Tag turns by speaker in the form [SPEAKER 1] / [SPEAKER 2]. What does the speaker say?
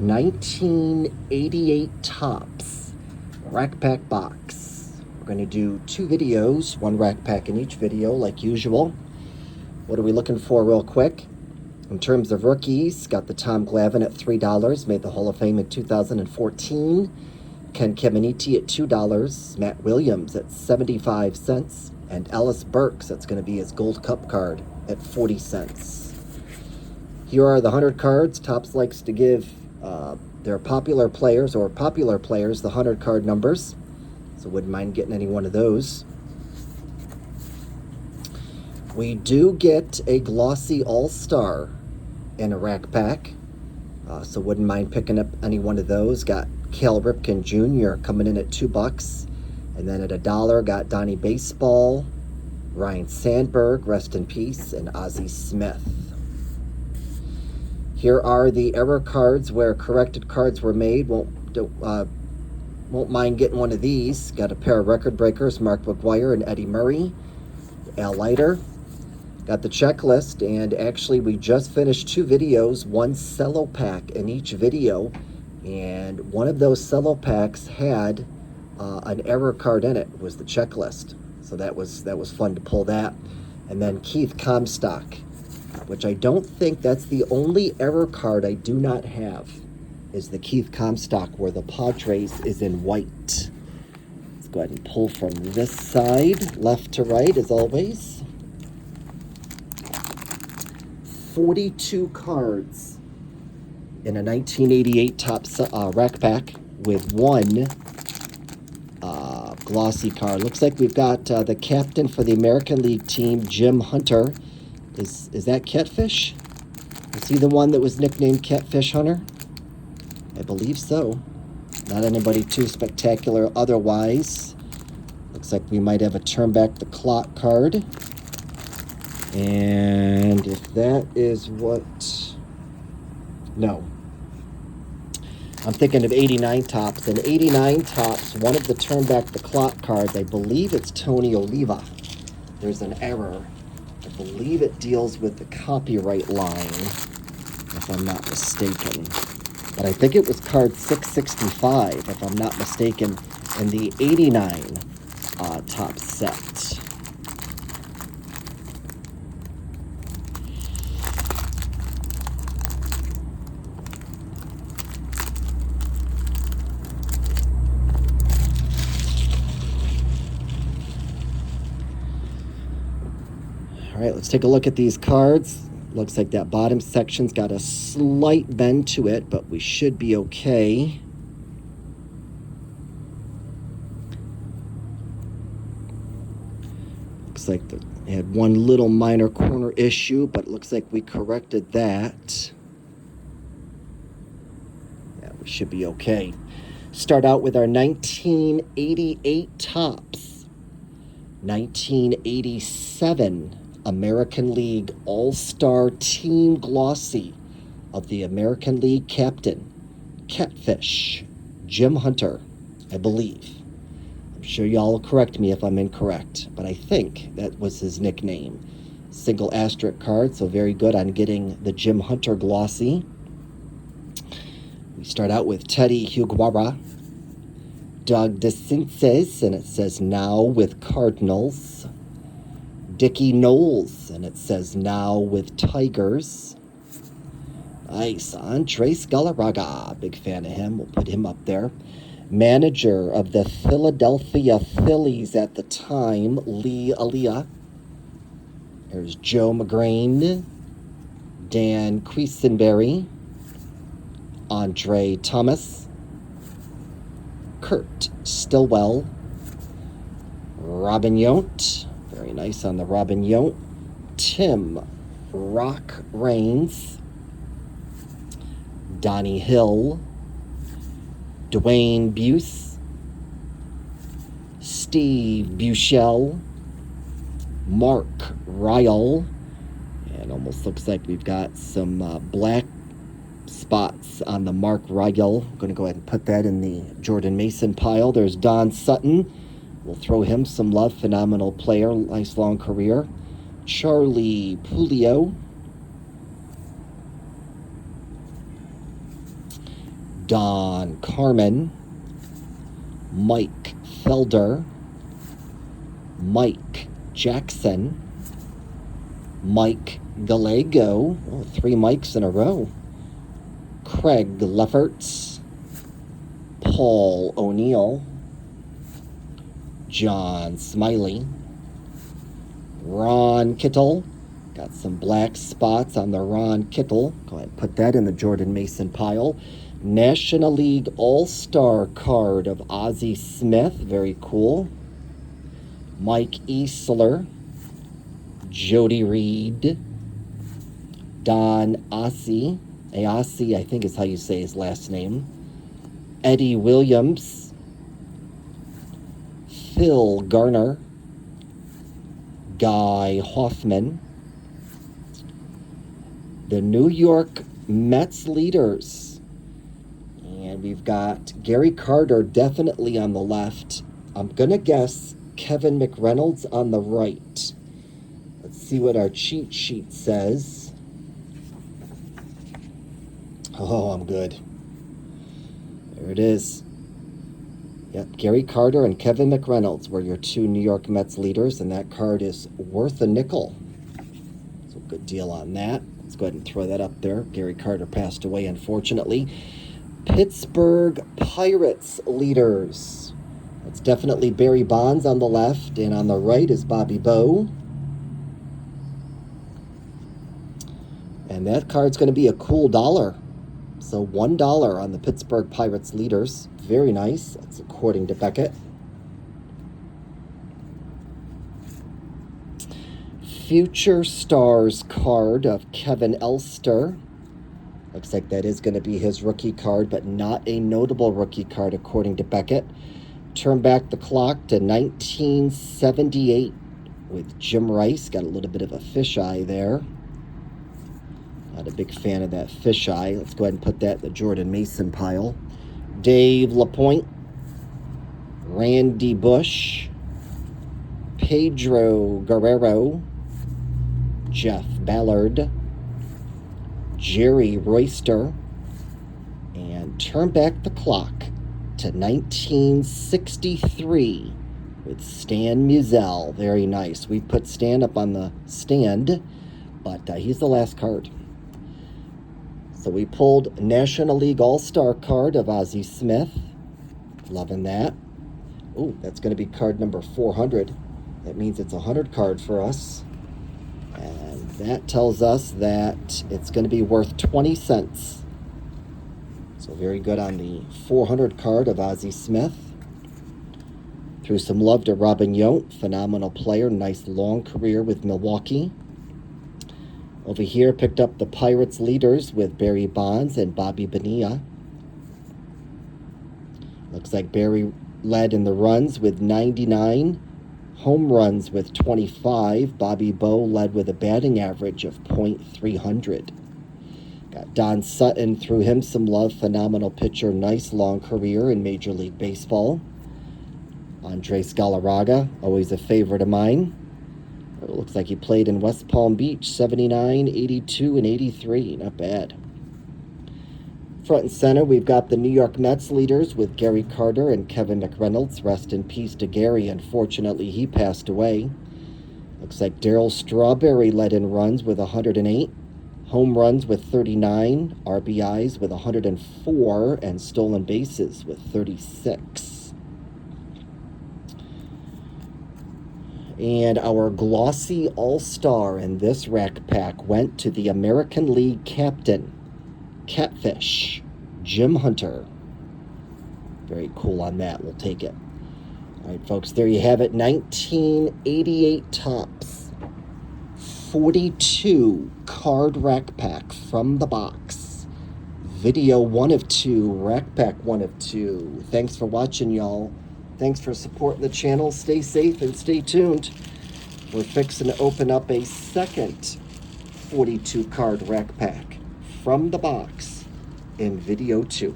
[SPEAKER 1] 1988 Topps Rack Pack Box. We're going to do 2 videos, 1 rack pack in each video like usual. What are we looking for real quick? In terms of rookies, got the Tom Glavine at $3, made the Hall of Fame in 2014. Ken Caminiti at $2, Matt Williams at 75 cents, and Ellis Burks, that's going to be his Gold Cup card, at 40 cents. Here are the 100 cards. Topps likes to give their popular players the 100 card numbers, so wouldn't mind getting any one of those. We do get a glossy all-star in a rack pack, so wouldn't mind picking up any one of those. Got Cal Ripken Jr. coming in at $2, and then at $1 got Donnie Baseball, Ryan Sandberg, rest in peace, and Ozzie Smith. Here are the error cards where corrected cards were made. Won't mind getting one of these. Got a pair of record breakers, Mark McGwire and Eddie Murray, Al Leiter. Got the checklist, and actually we just finished 2 videos, 1 cello pack in each video, and one of those cello packs had an error card in it. It was the checklist, so that was fun to pull that. And then Keith Comstock, which I don't think that's the only error card I do not have, is the Keith Comstock where the Padres is in white. Let's go ahead and pull from this side, left to right as always. 42 cards in a 1988 Topps rack pack with 1 glossy card. Looks like we've got the captain for the American League team, Jim Hunter. Is that Catfish? Is he the one that was nicknamed Catfish Hunter? I believe so. Not anybody too spectacular otherwise. Looks like we might have a turn back the clock card. And if that is what... No. I'm thinking of 89 Topps. And 89 Topps, one of the turn back the clock cards, I believe it's Tony Oliva. There's an error. I believe it deals with the copyright line, if I'm not mistaken. But I think it was card 665, if I'm not mistaken, in the 89 Topps set. All right, let's take a look at these cards. Looks like that bottom section's got a slight bend to it, but we should be okay. Looks like they had one little minor corner issue, but it looks like we corrected that. Yeah, we should be okay. Start out with our 1988 Topps. 1987 American League All-Star Team Glossy of the American League captain, Catfish, Jim Hunter, I believe. I'm sure y'all will correct me if I'm incorrect, but I think that was his nickname. Single asterisk card, so very good on getting the Jim Hunter Glossy. We start out with Teddy Huguara, Doug DeCinces, and it says now with Cardinals. Dickie Knowles, and it says now with Tigers. Nice. Andres Galarraga, big fan of him. We'll put him up there. Manager of the Philadelphia Phillies at the time, Lee Alia. There's Joe McGrain, Dan Quisenberry, Andre Thomas, Kurt Stillwell, Robin Yount. Very nice on the Robin Yount. Tim Rock Raines, Donnie Hill, Dwayne Buse, Steve Buechel, Mark Ryle, and almost looks like we've got some black spots on the Mark Ryle. I'm going to go ahead and put that in the Jordan Mason pile. There's Don Sutton. We'll throw him some love. Phenomenal player. Nice long career. Charlie Pulio. Don Carmen, Mike Felder, Mike Jackson, Mike Gallego, 3 Mikes in a row, Craig Lefferts, Paul O'Neill, John Smiley, Ron Kittle. Got some black spots on the Ron Kittle. Go ahead and put that in the Jordan Mason pile. National League All-Star card of Ozzie Smith. Very cool. Mike Easler, Jody Reed, Don Ossie, Aossi, I think is how you say his last name, Eddie Williams, Phil Garner, Guy Hoffman, the New York Mets leaders. And we've got Gary Carter definitely on the left. I'm going to guess Kevin McReynolds on the right. Let's see what our cheat sheet says. Oh, I'm good. There it is. Yep, Gary Carter and Kevin McReynolds were your 2 New York Mets leaders, and that card is worth a nickel. So good deal on that. Let's go ahead and throw that up there. Gary Carter passed away, unfortunately. Pittsburgh Pirates leaders. That's definitely Barry Bonds on the left, and on the right is Bobby Bowe. And that card's going to be a cool $1. So $1 on the Pittsburgh Pirates leaders. Very nice. That's according to Beckett. Future Stars card of Kevin Elster. Looks like that is going to be his rookie card, but not a notable rookie card according to Beckett. Turn back the clock to 1978 with Jim Rice. Got a little bit of a fisheye there. Not a big fan of that fisheye. Let's go ahead and put that in the Jordan Mason pile. Dave LaPointe, Randy Bush, Pedro Guerrero, Jeff Ballard, Jerry Royster, and turn back the clock to 1963 with Stan Musial. Very nice. We put Stan up on the stand, but he's the last card. So we pulled National League All-Star card of Ozzie Smith. Loving that. Oh, that's going to be card number 400. That means it's a 100 card for us. And that tells us that it's going to be worth 20 cents. So very good on the 400 card of Ozzie Smith. Threw some love to Robin Yount. Phenomenal player. Nice long career with Milwaukee. Over here, picked up the Pirates leaders with Barry Bonds and Bobby Bonilla. Looks like Barry led in the runs with 99, home runs with 25. Bobby Bowe led with a batting average of .300. Got Don Sutton, threw him some love. Phenomenal pitcher, nice long career in Major League Baseball. Andres Galarraga, always a favorite of mine. It looks like he played in West Palm Beach, 79, 82, and 83. Not bad. Front and center, we've got the New York Mets leaders with Gary Carter and Kevin McReynolds. Rest in peace to Gary. Unfortunately, he passed away. Looks like Darryl Strawberry led in runs with 108, home runs with 39, RBIs with 104, and stolen bases with 36. And our glossy all-star in this rack pack went to the American League captain, Catfish, Jim Hunter. Very cool on that. We'll take it. All right, folks, there you have it. 1988 Topps 42 card rack pack from the box. Video 1 of 2, rack pack 1 of 2. Thanks for watching, y'all. Thanks for supporting the channel. Stay safe and stay tuned. We're fixing to open up a second 42 card rack pack from the box in video 2.